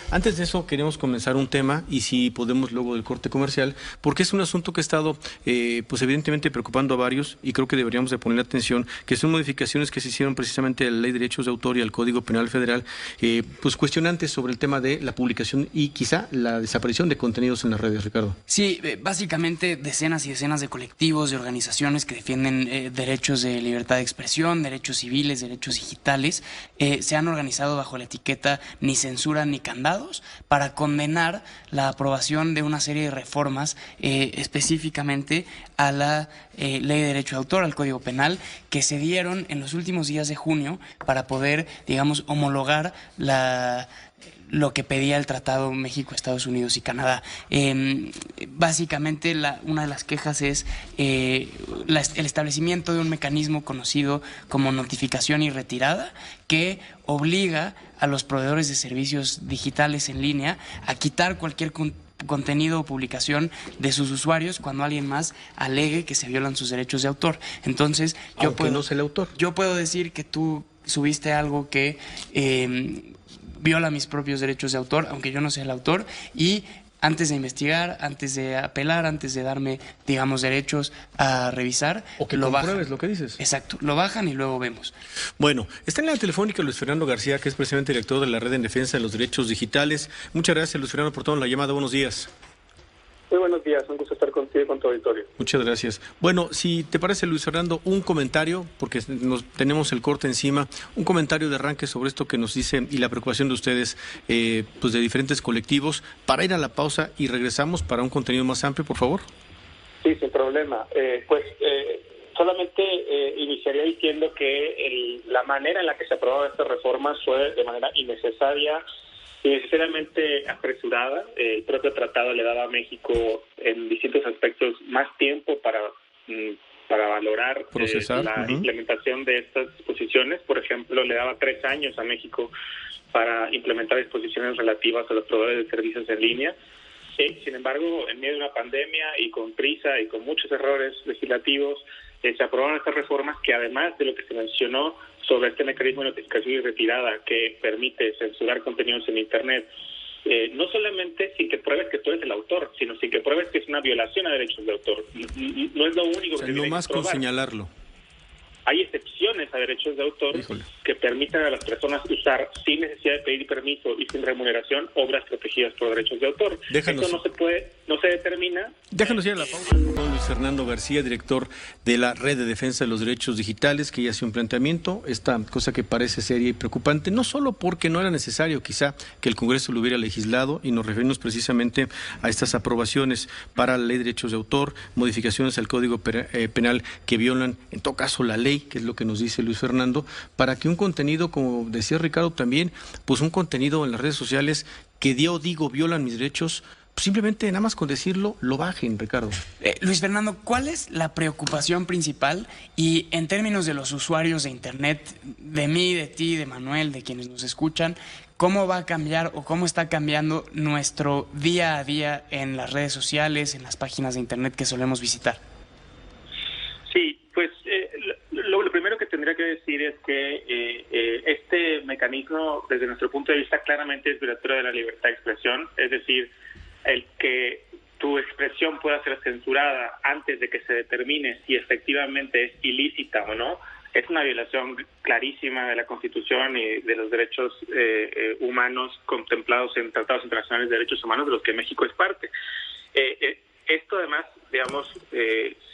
Antes de eso queremos comenzar un tema y si podemos luego del corte comercial, porque es un asunto que ha estado pues evidentemente preocupando a varios y creo que deberíamos de poner atención, que son modificaciones que se hicieron precisamente a la Ley de Derechos de Autor y al Código Penal Federal, pues cuestionantes sobre el tema de la publicación y quizá la desaparición de contenidos en las redes, Ricardo. Sí, básicamente decenas y decenas de colectivos, de organizaciones que defienden derechos de libertad de expresión, derechos civiles, derechos digitales, se han organizado bajo la etiqueta Ni Censura ni Candados para condenar la aprobación de una serie de reformas específicamente a la Ley de Derecho de Autor, al Código Penal, que se dieron en los últimos días de junio para poder, digamos, homologar lo que pedía el Tratado México, Estados Unidos y Canadá. Básicamente una de las quejas es el establecimiento de un mecanismo conocido como notificación y retirada que obliga a los proveedores de servicios digitales en línea a quitar cualquier contenido o publicación de sus usuarios cuando alguien más alegue que se violan sus derechos de autor. Entonces, no sea el autor. Yo puedo decir que tú subiste algo que viola mis propios derechos de autor, aunque yo no sea el autor, y antes de investigar, antes de apelar, antes de darme, digamos, derechos a revisar, o que lo compruebes bajan. Lo que dices. Exacto, lo bajan y luego vemos. Bueno, está en la telefónica Luis Fernando García, que es presidente director de la Red en Defensa de los Derechos Digitales. Muchas gracias, Luis Fernando, por tomar la llamada. Buenos días. Muy buenos días, un gusto estar contigo y con tu auditorio. Muchas gracias. Bueno, si te parece, Luis Fernando, un comentario, porque tenemos el corte encima, un comentario de arranque sobre esto que nos dice y la preocupación de ustedes, pues de diferentes colectivos, para ir a la pausa y regresamos para un contenido más amplio, por favor. Sí, sin problema. Solamente iniciaría diciendo que la manera en la que se aprobaron estas reformas fue de manera innecesaria, necesariamente apresurada. El propio tratado le daba a México en distintos aspectos más tiempo para valorar procesar la implementación de estas disposiciones. Por ejemplo, le daba 3 años a México para implementar disposiciones relativas a los proveedores de servicios en línea. Sin embargo, en medio de una pandemia y con prisa y con muchos errores legislativos, se aprobaron estas reformas que, además de lo que se mencionó sobre este mecanismo de notificación y retirada que permite censurar contenidos en Internet, no solamente sin que pruebes que tú eres el autor, sino sin que pruebes que es una violación a derechos de autor. No es lo único que se tiene que probar. No más con señalarlo. Hay excepciones a derechos de autor que permitan a las personas usar sin necesidad de pedir permiso y sin remuneración obras protegidas por derechos de autor. Eso no se determina. Déjanos ir a la pausa con Luis Fernando García, director de la Red de Defensa de los Derechos Digitales, que ya hace un planteamiento, esta cosa que parece seria y preocupante, no solo porque no era necesario quizá que el Congreso lo hubiera legislado, y nos referimos precisamente a estas aprobaciones para la Ley de Derechos de Autor, modificaciones al Código Penal que violan, en todo caso, la ley, que es lo que nos dice Luis Fernando, para que un contenido, como decía Ricardo también, pues un contenido en las redes sociales que violan mis derechos, pues simplemente nada más con decirlo, lo bajen, Ricardo. Luis Fernando, ¿cuál es la preocupación principal? Y en términos de los usuarios de Internet, de mí, de ti, de Manuel, de quienes nos escuchan, ¿cómo va a cambiar o cómo está cambiando nuestro día a día en las redes sociales, en las páginas de Internet que solemos visitar? Sí, pues lo primero que tendría que decir es que este mecanismo, desde nuestro punto de vista, claramente es violatorio de la libertad de expresión, es decir, el que tu expresión pueda ser censurada antes de que se determine si efectivamente es ilícita o no, es una violación clarísima de la Constitución y de los derechos humanos contemplados en tratados internacionales de derechos humanos de los que México es parte. Esto además, digamos,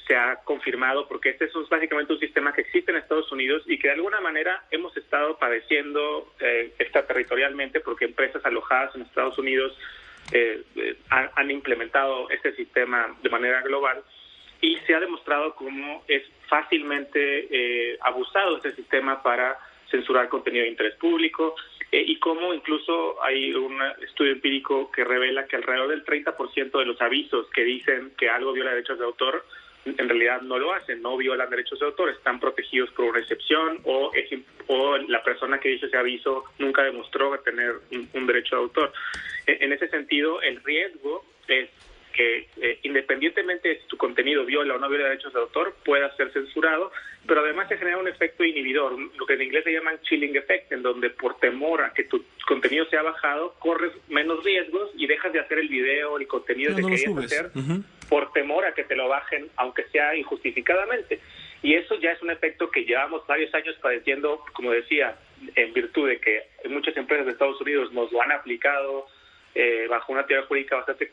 se ha confirmado porque este es básicamente un sistema que existe en Estados Unidos y que de alguna manera hemos estado padeciendo extraterritorialmente porque empresas alojadas en Estados Unidos han implementado este sistema de manera global y se ha demostrado cómo es fácilmente abusado este sistema para censurar contenido de interés público y cómo incluso hay un estudio empírico que revela que alrededor del 30% de los avisos que dicen que algo viola derechos de autor en realidad no lo hacen, no violan derechos de autor, están protegidos por una excepción o la persona que hizo ese aviso nunca demostró tener un derecho de autor. En ese sentido, el riesgo es que independientemente de si tu contenido viola o no viola derechos de autor, pueda ser censurado, pero además se genera un efecto inhibidor, lo que en inglés se llaman chilling effect, en donde por temor a que tu contenido sea bajado, corres menos riesgos y dejas de hacer el video, el contenido que querías hacer, por temor a que te lo bajen, aunque sea injustificadamente. Y eso ya es un efecto que llevamos varios años padeciendo, como decía, en virtud de que muchas empresas de Estados Unidos nos lo han aplicado bajo una teoría jurídica bastante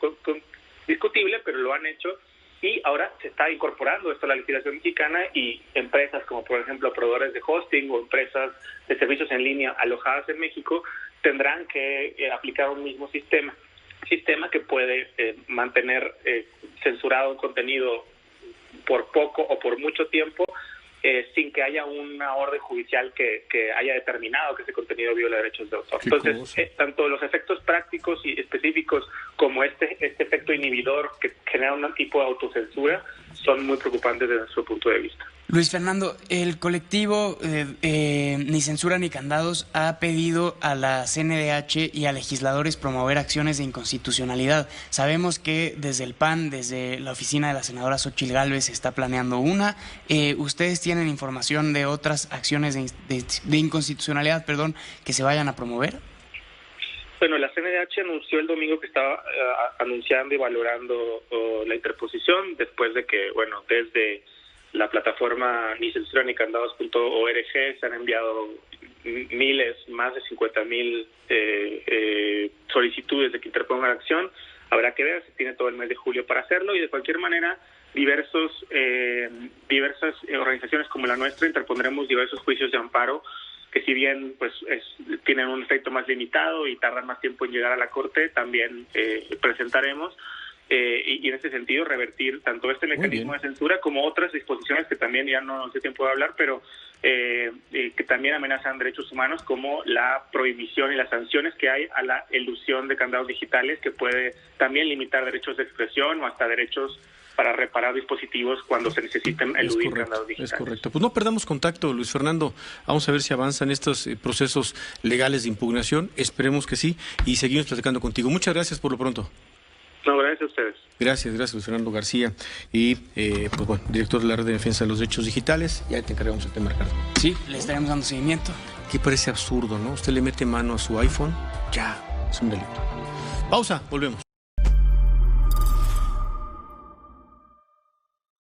discutible, pero lo han hecho, y ahora se está incorporando esto a la legislación mexicana, y empresas como por ejemplo proveedores de hosting o empresas de servicios en línea alojadas en México tendrán que aplicar un mismo sistema que puede mantener censurado un contenido por poco o por mucho tiempo, sin que haya una orden judicial que haya determinado que ese contenido viola derechos de autor. Entonces, tanto los efectos prácticos y específicos como este efecto inhibidor que genera un tipo de autocensura son muy preocupantes desde nuestro punto de vista. Luis Fernando, el colectivo Ni Censura ni Candados ha pedido a la CNDH y a legisladores promover acciones de inconstitucionalidad. Sabemos que desde el PAN, desde la oficina de la senadora Xóchitl Gálvez, se está planeando una. ¿Ustedes tienen información de otras acciones de inconstitucionalidad, que se vayan a promover? Bueno, la CNDH anunció el domingo que estaba anunciando y valorando la interposición, después de que, desde la plataforma ni censura ni candados.org se han enviado más de 50,000 solicitudes de que interpongan acción. Habrá que ver, se tiene todo el mes de julio para hacerlo, y de cualquier manera diversas organizaciones como la nuestra interpondremos diversos juicios de amparo que, si bien tienen un efecto más limitado y tardan más tiempo en llegar a la Corte, también presentaremos. Y en ese sentido revertir tanto este mecanismo de censura como otras disposiciones que también ya no sé tiempo de hablar, pero que también amenazan derechos humanos, como la prohibición y las sanciones que hay a la elusión de candados digitales, que puede también limitar derechos de expresión o hasta derechos para reparar dispositivos cuando se necesiten eludir candados digitales. Es correcto. Pues no perdamos contacto, Luis Fernando. Vamos a ver si avanzan estos procesos legales de impugnación. Esperemos que sí, y seguimos platicando contigo. Muchas gracias por lo pronto. No, gracias a ustedes. Gracias, Luis Fernando García, y director de la Red de Defensa de los Derechos Digitales. Ya te encargamos el tema, Ricardo. Sí, le estaremos dando seguimiento. Que parece absurdo, ¿no? Usted le mete mano a su iPhone, ya, es un delito. Pausa, volvemos.